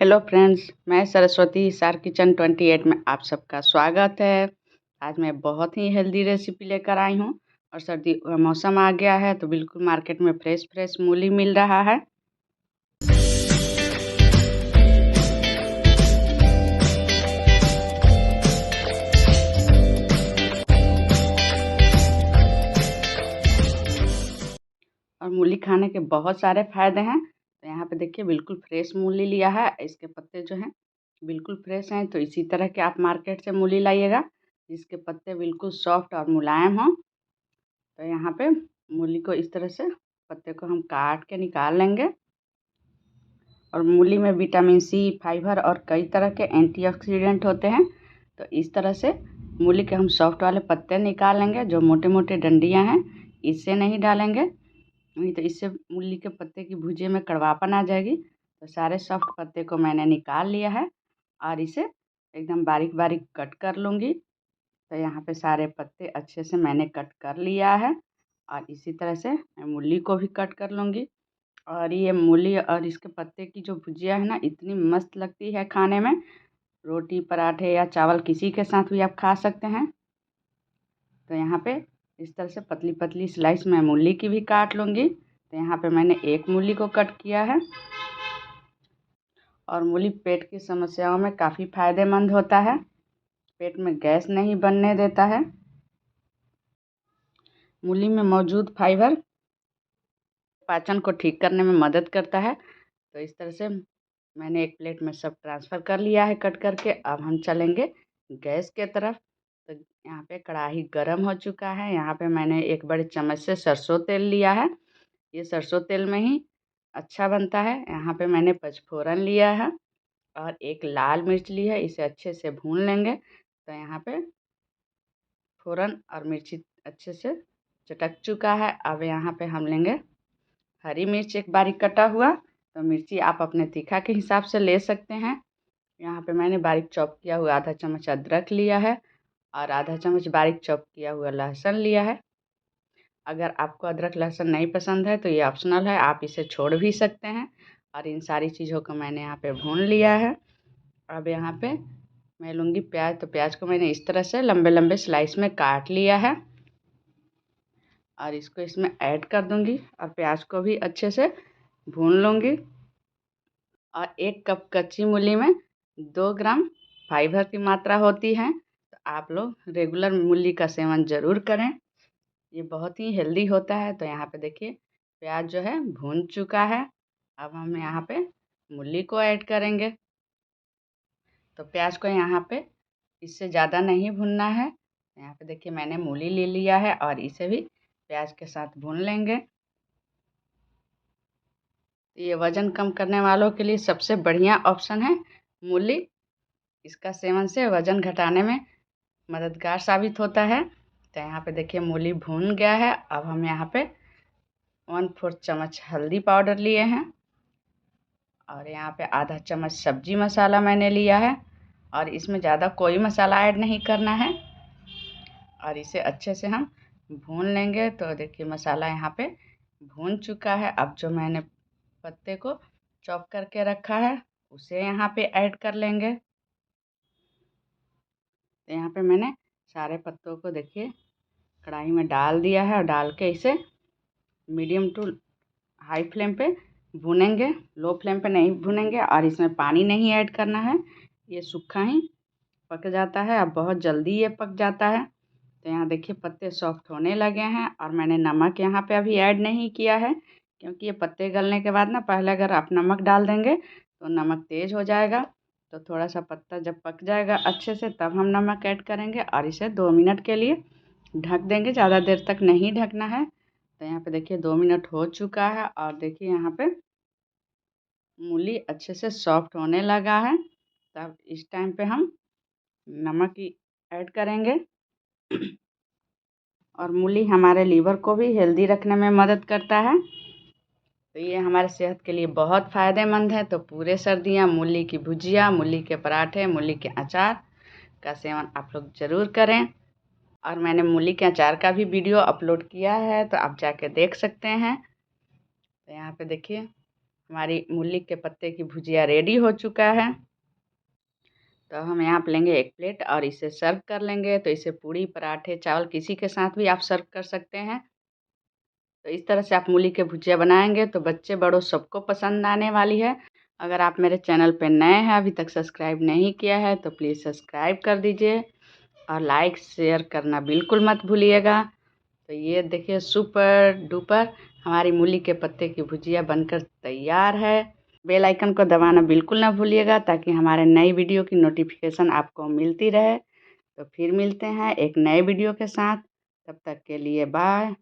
Hello friends, मैं Saraswati Hisar kitchen 28 में आप सबका स्वागत है। आज मैं बहुत ही हेल्दी रेसिपी लेकर आई हूँ और सर्दी का मौसम आ गया है तो बिल्कुल मार्केट में फ्रेश मूली मिल रहा है। और मूली खाने के बहुत सारे फ़ायदे हैं। तो यहाँ पे देखिए बिल्कुल फ्रेश मूली लिया है। इसके पत्ते जो हैं बिल्कुल फ्रेश हैं। तो इसी तरह के आप मार्केट से मूली लाइएगा जिसके पत्ते बिल्कुल सॉफ्ट और मुलायम हों। तो यहाँ पे मूली को इस तरह से पत्ते को हम काट के निकाल लेंगे। और मूली में विटामिन सी, फाइबर और कई तरह के एंटीऑक्सीडेंट होते हैं। तो इस तरह से मूली के हम सॉफ्ट वाले पत्ते निकाल लेंगे। जो मोटे मोटे डंडियाँ हैं इससे नहीं डालेंगे, नहीं तो इससे मूली के पत्ते की भुजिया में कड़वापन आ जाएगी। तो सारे सॉफ्ट पत्ते को मैंने निकाल लिया है और इसे एकदम बारीक बारीक कट कर लूँगी। तो यहाँ पे सारे पत्ते अच्छे से मैंने कट कर लिया है और इसी तरह से मैं मूली को भी कट कर लूँगी। और ये मूली और इसके पत्ते की जो भुजिया है ना, इतनी मस्त लगती है खाने में। रोटी, पराठे या चावल किसी के साथ भी आप खा सकते हैं। तो यहाँ पे इस तरह से पतली पतली स्लाइस मैं मूली की भी काट लूँगी। तो यहाँ पे मैंने एक मूली को कट किया है। और मूली पेट की समस्याओं में काफ़ी फ़ायदेमंद होता है, पेट में गैस नहीं बनने देता है। मूली में मौजूद फाइबर पाचन को ठीक करने में मदद करता है। तो इस तरह से मैंने एक प्लेट में सब ट्रांसफ़र कर लिया है कट करके। अब हम चलेंगे गैस के तरफ। तो यहाँ पे कढ़ाई गरम हो चुका है। यहाँ पे मैंने एक बड़े चम्मच से सरसों तेल लिया है। ये सरसों तेल में ही अच्छा बनता है। यहाँ पे मैंने पचफोरन लिया है और एक लाल मिर्च ली है, इसे अच्छे से भून लेंगे। तो यहाँ पे फ़ोरन और मिर्ची अच्छे से चटक चुका है। अब यहाँ पे हम लेंगे हरी मिर्च एक बारीक कटा हुआ। तो मिर्ची आप अपने तीखा के हिसाब से ले सकते हैं। यहाँ पे मैंने बारीक चॉप किया हुआ आधा चम्मच अदरक लिया है और आधा चम्मच बारीक चॉप किया हुआ लहसुन लिया है। अगर आपको अदरक लहसुन नहीं पसंद है तो ये ऑप्शनल है, आप इसे छोड़ भी सकते हैं। और इन सारी चीज़ों को मैंने यहाँ पे भून लिया है। अब यहाँ पे मैं लूँगी प्याज। तो प्याज को मैंने इस तरह से लंबे लंबे स्लाइस में काट लिया है और इसको इसमें ऐड कर दूँगी और प्याज को भी अच्छे से भून लूँगी। और 1 कप कच्ची मूली में 2 ग्राम फाइबर की मात्रा होती है। तो आप लोग रेगुलर मूली का सेवन ज़रूर करें, ये बहुत ही हेल्दी होता है। तो यहाँ पे देखिए प्याज जो है भून चुका है। अब हम यहाँ पे मूली को ऐड करेंगे। तो प्याज को यहाँ पे इससे ज़्यादा नहीं भूनना है। यहाँ पे देखिए मैंने मूली ले लिया है और इसे भी प्याज के साथ भून लेंगे। तो ये वज़न कम करने वालों के लिए सबसे बढ़िया ऑप्शन है मूली। इसका सेवन से वज़न घटाने में मददगार साबित होता है। तो यहाँ पे देखिए मूली भून गया है। अब हम यहाँ पे 1/4 चम्मच हल्दी पाउडर लिए हैं और यहाँ पे आधा चम्मच सब्जी मसाला मैंने लिया है। और इसमें ज़्यादा कोई मसाला ऐड नहीं करना है और इसे अच्छे से हम भून लेंगे। तो देखिए मसाला यहाँ पे भून चुका है। अब जो मैंने पत्ते को चॉप करके रखा है उसे यहाँ पे ऐड कर लेंगे। तो यहाँ पे मैंने सारे पत्तों को देखिए कढ़ाई में डाल दिया है और डाल के इसे मीडियम टू हाई फ्लेम पे भूनेंगे, लो फ्लेम पे नहीं भूनेंगे। और इसमें पानी नहीं ऐड करना है, ये सूखा ही पक जाता है। अब बहुत जल्दी ये पक जाता है। तो यहाँ देखिए पत्ते सॉफ्ट होने लगे हैं और मैंने नमक यहाँ पे अभी ऐड नहीं किया है क्योंकि ये पत्ते गलने के बाद ना पहले अगर आप नमक डाल देंगे तो नमक तेज़ हो जाएगा। तो थोड़ा सा पत्ता जब पक जाएगा अच्छे से तब हम नमक ऐड करेंगे और इसे 2 मिनट के लिए ढक देंगे, ज़्यादा देर तक नहीं ढकना है। तो यहाँ पे देखिए 2 मिनट हो चुका है और देखिए यहाँ पे मूली अच्छे से सॉफ्ट होने लगा है। तब इस टाइम पे हम नमक ही ऐड करेंगे। और मूली हमारे लीवर को भी हेल्दी रखने में मदद करता है। तो ये हमारे सेहत के लिए बहुत फ़ायदेमंद है। तो पूरे सर्दियाँ मूली की भुजिया, मूली के पराठे, मूली के अचार का सेवन आप लोग ज़रूर करें। और मैंने मूली के अचार का भी वीडियो अपलोड किया है तो आप जाके देख सकते हैं। तो यहाँ पे देखिए हमारी मूली के पत्ते की भुजिया रेडी हो चुका है। तो हम यहाँ पे लेंगे एक प्लेट और इसे सर्व कर लेंगे। तो इसे पूड़ी, पराठे, चावल किसी के साथ भी आप सर्व कर सकते हैं। तो इस तरह से आप मूली के भुजिया बनाएंगे तो बच्चे बड़ों सबको पसंद आने वाली है। अगर आप मेरे चैनल पे नए हैं, अभी तक सब्सक्राइब नहीं किया है तो प्लीज़ सब्सक्राइब कर दीजिए और लाइक शेयर करना बिल्कुल मत भूलिएगा। तो ये देखिए सुपर डुपर हमारी मूली के पत्ते की भुजिया बनकर तैयार है। बेल आइकन को दबाना बिल्कुल ना भूलिएगा ताकि हमारे नई वीडियो की नोटिफिकेशन आपको मिलती रहे। तो फिर मिलते हैं एक नए वीडियो के साथ। तब तक के लिए बाय।